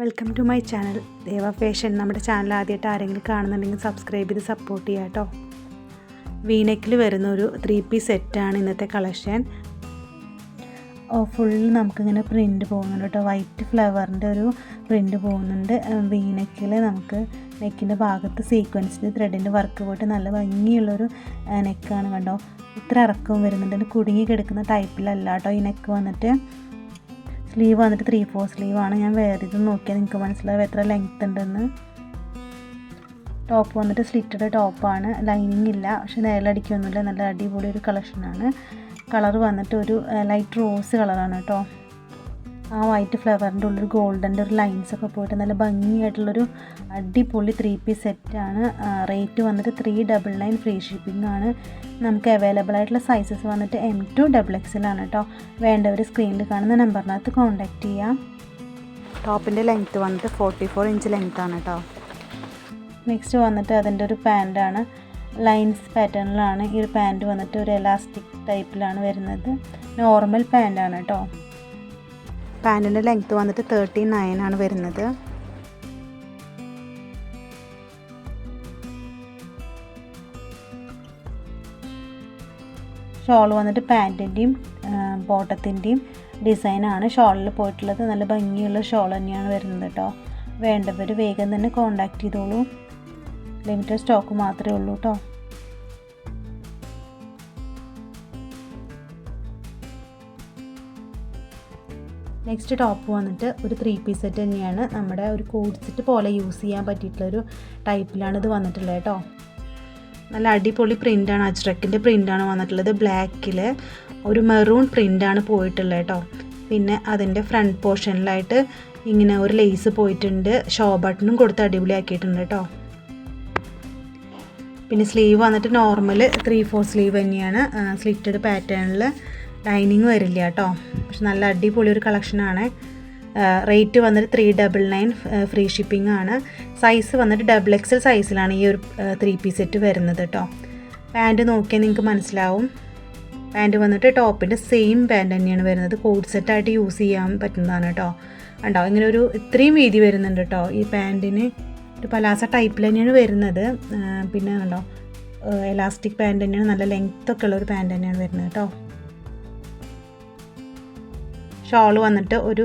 Welcome to my channel Deva fashion. നമ്മുടെ channel ആദ്യമായിട്ട് ആരെങ്കിലും കാണുന്നുണ്ടെങ്കിൽ സബ്സ്ക്രൈബ് ചെയ്ത് സപ്പോർട്ട് ചെയ്യുക കേട്ടോ. വീനെക്കിൽ വരുന്ന ഒരു 3 പീസ് സെറ്റാണ് ഇന്നത്തെ കളക്ഷൻ. ഫുൾ നമുക്കിങ്ങനെ പ്രിൻറ്റ് പോകുന്നുണ്ട് കേട്ടോ. വൈറ്റ് ഫ്ലവറിൻ്റെ ഒരു പ്രിൻറ്റ് പോകുന്നുണ്ട്. വീനെക്കിൽ നമുക്ക് നെക്കിൻ്റെ ഭാഗത്ത് സീക്വൻസിൻ്റെ ത്രെഡിൻ്റെ വർക്ക് പോയിട്ട് നല്ല ഭംഗിയുള്ളൊരു നെക്കാണ് കണ്ടോ. ഇത്ര ഇറക്കവും വരുന്നുണ്ട്. കുടുങ്ങി കിടക്കുന്ന ടൈപ്പിലല്ല കേട്ടോ ഈ നെക്ക് വന്നിട്ട്. സ്ലീവ് വന്നിട്ട് 3/4 സ്ലീവാണ്. ഞാൻ വേറെ ഇത് നോക്കിയാൽ നിങ്ങൾക്ക് മനസ്സിലാവും എത്ര ലെങ്ത്ത് ഉണ്ടെന്ന്. ടോപ്പ് വന്നിട്ട് സ്ലിറ്റഡ് ടോപ്പാണ്. ലൈനിങ് ഇല്ല, പക്ഷെ നേലടിക്കൊന്നുമില്ല. നല്ല അടിപൊളി ഒരു കളക്ഷനാണ്. കളർ വന്നിട്ട് ഒരു ലൈറ്റ് റോസ് കളറാണ് കേട്ടോ. ആ വൈറ്റ് ഫ്ലവറിൻ്റെ ഉള്ളൊരു ഗോൾഡൻ്റെ ഒരു ലൈൻസൊക്കെ പോയിട്ട് നല്ല ഭംഗിയായിട്ടുള്ളൊരു അടിപൊളി 3 പീസ് സെറ്റാണ്. റേറ്റ് വന്നിട്ട് 399 ഫ്രീ ഷിപ്പിംഗ് ആണ്. നമുക്ക് അവൈലബിൾ ആയിട്ടുള്ള സൈസസ് വന്നിട്ട് M to XXL ആണ് കേട്ടോ. വേണ്ടവർ സ്ക്രീനിൽ കാണുന്ന നമ്പറിനകത്ത് കോൺടാക്റ്റ് ചെയ്യാം. ടോപ്പിൻ്റെ ലെങ്ത്ത് വന്നിട്ട് 44 ഇഞ്ച് ലെങ്ത്താണ് കേട്ടോ. നെക്സ്റ്റ് വന്നിട്ട് അതിൻ്റെ ഒരു പാൻറ്റാണ്. ലൈൻസ് പാറ്റേണിലാണ് ഈ ഒരു പാൻറ്റ് വന്നിട്ട്. ഒരു എലാസ്റ്റിക് ടൈപ്പിലാണ് വരുന്നത്. നോർമൽ പാൻറ്റാണ് കേട്ടോ. പാൻറ്റിൻ്റെ ലെങ്ത്ത് വന്നിട്ട് 39 ആണ് വരുന്നത്. ഷോൾ വന്നിട്ട് പാൻറ്റിൻ്റെയും ബോട്ടത്തിൻ്റെയും ഡിസൈനാണ് ഷോളിൽ പോയിട്ടുള്ളത്. നല്ല ഭംഗിയുള്ള ഷോൾ തന്നെയാണ് വരുന്നത് കേട്ടോ. വേണ്ടവർ വേഗം തന്നെ കോൺടാക്റ്റ് ചെയ്തോളൂ. ലിമിറ്റഡ് സ്റ്റോക്ക് മാത്രമേ ഉള്ളൂ കേട്ടോ. നെക്സ്റ്റ് ടോപ്പ് വന്നിട്ട് ഒരു 3 പീസ് സെറ്റ് തന്നെയാണ്. നമ്മുടെ ഒരു കോഡ് സെറ്റ് പോലെ യൂസ് ചെയ്യാൻ പറ്റിയിട്ടുള്ളൊരു ടൈപ്പിലാണ് ഇത് വന്നിട്ടുള്ളത് കേട്ടോ. നല്ല അടിപൊളി പ്രിൻ്റാണ്. അജ്രക്കിൻ്റെ പ്രിൻ്റാണ് വന്നിട്ടുള്ളത്. ബ്ലാക്കിൽ ഒരു മെറൂൺ പ്രിൻ്റാണ് പോയിട്ടുള്ളത് കേട്ടോ. പിന്നെ അതിൻ്റെ ഫ്രണ്ട് പോർഷനിലായിട്ട് ഇങ്ങനെ ഒരു ലേസ് പോയിട്ടുണ്ട്. ഷോ ബട്ടണും കൊടുത്ത് അടിപൊളിയാക്കിയിട്ടുണ്ട് കേട്ടോ. പിന്നെ സ്ലീവ് വന്നിട്ട് നോർമൽ 3/4 സ്ലീവ് തന്നെയാണ്. സ്ലിറ്റഡ് പാറ്റേണിൽ ലൈനിങ് വരില്ല കേട്ടോ. പക്ഷെ നല്ല അടിപൊളി ഒരു കളക്ഷനാണ്. റേറ്റ് വന്നിട്ട് 399 ഫ്രീ ഷിപ്പിംഗ് ആണ്. സൈസ് വന്നിട്ട് XXL സൈസിലാണ് ഈ ഒരു 3 പീസ് സെറ്റ് വരുന്നത് കേട്ടോ. പാൻറ്റ് നോക്കിയാൽ നിങ്ങൾക്ക് മനസ്സിലാവും. പാൻറ്റ് വന്നിട്ട് ടോപ്പിൻ്റെ സെയിം പാൻറ്റ് തന്നെയാണ് വരുന്നത്. കോഡ് സെറ്റായിട്ട് യൂസ് ചെയ്യാൻ പറ്റുന്നതാണ് കേട്ടോ. ഉണ്ടോ ഇങ്ങനെ ഒരു ഇത്രയും വീതി വരുന്നുണ്ട് കേട്ടോ. ഈ പാൻറ്റിന് ഒരു പലാസ ടൈപ്പിൽ തന്നെയാണ് വരുന്നത്. പിന്നെ കണ്ടോ എലാസ്റ്റിക് പാൻറ്റ് തന്നെയാണ്. നല്ല ലെങ്ത്തൊക്കെ ഉള്ളൊരു പാൻറ്റ് തന്നെയാണ് വരുന്നത് കേട്ടോ. ഷോൾ വന്നിട്ട് ഒരു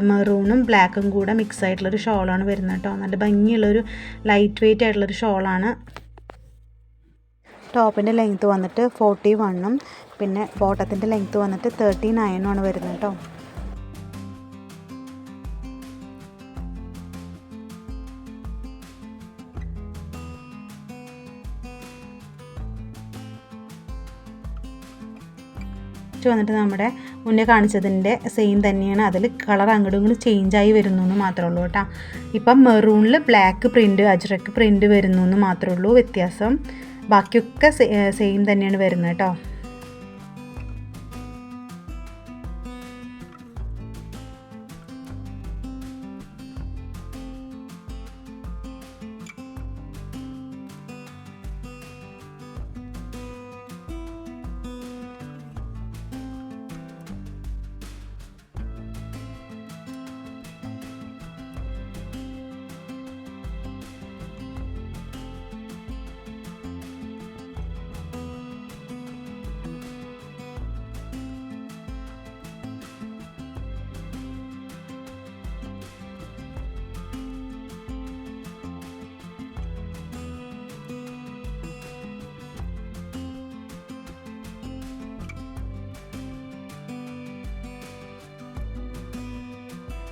മെറൂണും ബ്ലാക്കും കൂടെ മിക്സ് ആയിട്ടുള്ളൊരു ഷോളാണ് വരുന്നത് കേട്ടോ. നല്ല ഭംഗിയുള്ളൊരു ലൈറ്റ് വെയ്റ്റ് ആയിട്ടുള്ളൊരു ഷോളാണ്. ടോപ്പിൻ്റെ ലെങ്ത്ത് വന്നിട്ട് 41ഉം പിന്നെ ബോട്ടത്തിൻ്റെ ലെങ്ത്ത് വന്നിട്ട് 39ഉം ആണ് വരുന്നത് കേട്ടോ. വന്നിട്ട് നമ്മുടെ മുന്നേ കാണിച്ചതിൻ്റെ സെയിം തന്നെയാണ്. അതിൽ കളർ അങ്ങോട്ടും ഇങ്ങോട്ടും ചേഞ്ചായി വരുന്നു എന്ന് മാത്രമേ ഉള്ളൂ കേട്ടോ. ഇപ്പം മെറൂണിൽ ബ്ലാക്ക് പ്രിൻറ്റ് അജ്രക്ക് പ്രിൻറ്റ് വരുന്നു എന്ന് മാത്രമേ ഉള്ളൂ വ്യത്യാസം. ബാക്കിയൊക്കെ സെയിം തന്നെയാണ് വരുന്നത് കേട്ടോ.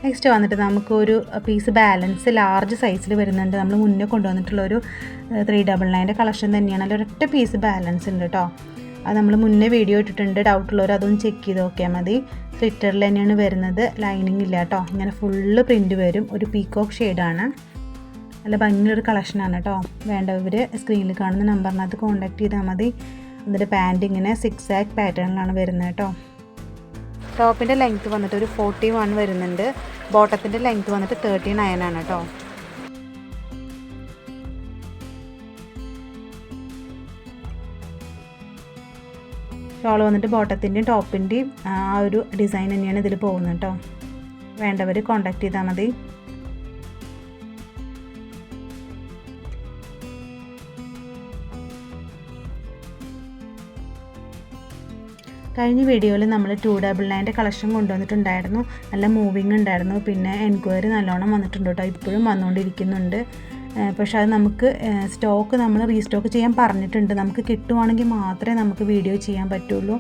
നെക്സ്റ്റ് വന്നിട്ട് നമുക്കൊരു പീസ് ബാലൻസ് ലാർജ് സൈസിൽ വരുന്നുണ്ട്. നമ്മൾ മുന്നേ കൊണ്ടുവന്നിട്ടുള്ളൊരു 399 കളക്ഷൻ തന്നെയാണ്. അതിൽ ഒരൊറ്റ പീസ് ബാലൻസ് ഉണ്ട് കേട്ടോ. അത് നമ്മൾ മുന്നേ വീഡിയോ ഇട്ടിട്ടുണ്ട്. ഡൗട്ടുള്ളവർ അതൊന്ന് ചെക്ക് ചെയ്ത് നോക്കിയാൽ മതി. സ്ലിറ്ററിൽ തന്നെയാണ് വരുന്നത്. ലൈനിങ് ഇല്ല കേട്ടോ. ഇങ്ങനെ ഫുള്ള് പ്രിൻറ്റ് വരും. ഒരു പീക്കോക്ക് ഷെയ്ഡാണ്. നല്ല ഭംഗിയൊരു കളക്ഷനാണ് കേട്ടോ. വേണ്ടവർ സ്ക്രീനിൽ കാണുന്ന നമ്പറിനകത്ത് കോൺടാക്റ്റ് ചെയ്താൽ മതി. എന്നിട്ട് പാൻറ്റ് ഇങ്ങനെ 6 പാറ്റേണിലാണ് വരുന്നത് കേട്ടോ. ടോപ്പിൻ്റെ ലെങ്ത്ത് വന്നിട്ട് ഒരു 41 വരുന്നുണ്ട്. ബോട്ടത്തിൻ്റെ ലെങ്ത്ത് വന്നിട്ട് 39 ആണ് കേട്ടോ. ഷോൾ വന്നിട്ട് ബോട്ടത്തിൻ്റെയും ടോപ്പിൻ്റെയും ആ ഒരു ഡിസൈൻ തന്നെയാണ് ഇതിൽ പോകുന്നത് കേട്ടോ. വേണ്ടവർ കോൺടാക്റ്റ് ചെയ്താൽ മതി. കഴിഞ്ഞ വീഡിയോയിൽ നമ്മൾ 299 കളക്ഷൻ കൊണ്ടുവന്നിട്ടുണ്ടായിരുന്നു. നല്ല മൂവിങ് ഉണ്ടായിരുന്നു. പിന്നെ എൻക്വയറി നല്ലോണം വന്നിട്ടുണ്ട് കേട്ടോ. ഇപ്പോഴും വന്നുകൊണ്ടിരിക്കുന്നുണ്ട്. പക്ഷേ അത് നമുക്ക് സ്റ്റോക്ക് നമ്മൾ റീസ്റ്റോക്ക് ചെയ്യാൻ പറഞ്ഞിട്ടുണ്ട്. നമുക്ക് കിട്ടുവാണെങ്കിൽ മാത്രമേ നമുക്ക് വീഡിയോ ചെയ്യാൻ പറ്റുള്ളൂ.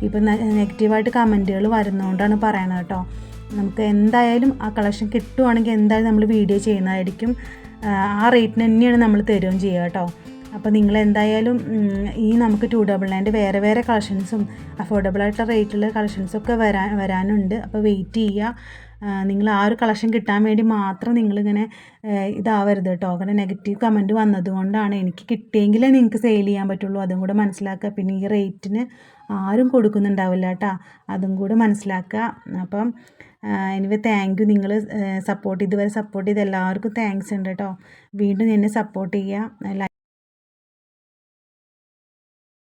ഇപ്പം നെഗറ്റീവായിട്ട് കമൻറ്റുകൾ വരുന്നതുകൊണ്ടാണ് പറയണത് കേട്ടോ. നമുക്ക് എന്തായാലും ആ കളക്ഷൻ കിട്ടുവാണെങ്കിൽ എന്തായാലും നമ്മൾ വീഡിയോ ചെയ്യുന്നതായിരിക്കും. ആ റേറ്റിന് തന്നെയാണ് നമ്മൾ തരുകയും ചെയ്യുക കേട്ടോ. അപ്പോൾ നിങ്ങൾ എന്തായാലും ഈ നമുക്ക് 299 വേറെ വേറെ കളക്ഷൻസും അഫോർഡബിൾ ആയിട്ടുള്ള റേറ്റിലുള്ള കളക്ഷൻസൊക്കെ വരാനുണ്ട്. അപ്പോൾ വെയിറ്റ് ചെയ്യുക. നിങ്ങൾ ആ ഒരു കളക്ഷൻ കിട്ടാൻ വേണ്ടി മാത്രം നിങ്ങളിങ്ങനെ ഇതാവരുത് കേട്ടോ. അങ്ങനെ നെഗറ്റീവ് കമൻറ്റ് വന്നതുകൊണ്ടാണ്. എനിക്ക് കിട്ടിയെങ്കിലേ നിങ്ങൾക്ക് സെയിൽ ചെയ്യാൻ പറ്റുള്ളൂ. അതും കൂടെ മനസ്സിലാക്കുക. പിന്നെ ഈ റേറ്റിന് ആരും കൊടുക്കുന്നുണ്ടാവില്ല കേട്ടോ. അതും കൂടെ മനസ്സിലാക്കുക. അപ്പം എനിവേ താങ്ക് യു. നിങ്ങൾ ഇതുവരെ സപ്പോർട്ട് ചെയ്ത് എല്ലാവർക്കും താങ്ക്സ് ഉണ്ട് കേട്ടോ. വീണ്ടും എന്നെ സപ്പോർട്ട് ചെയ്യുക.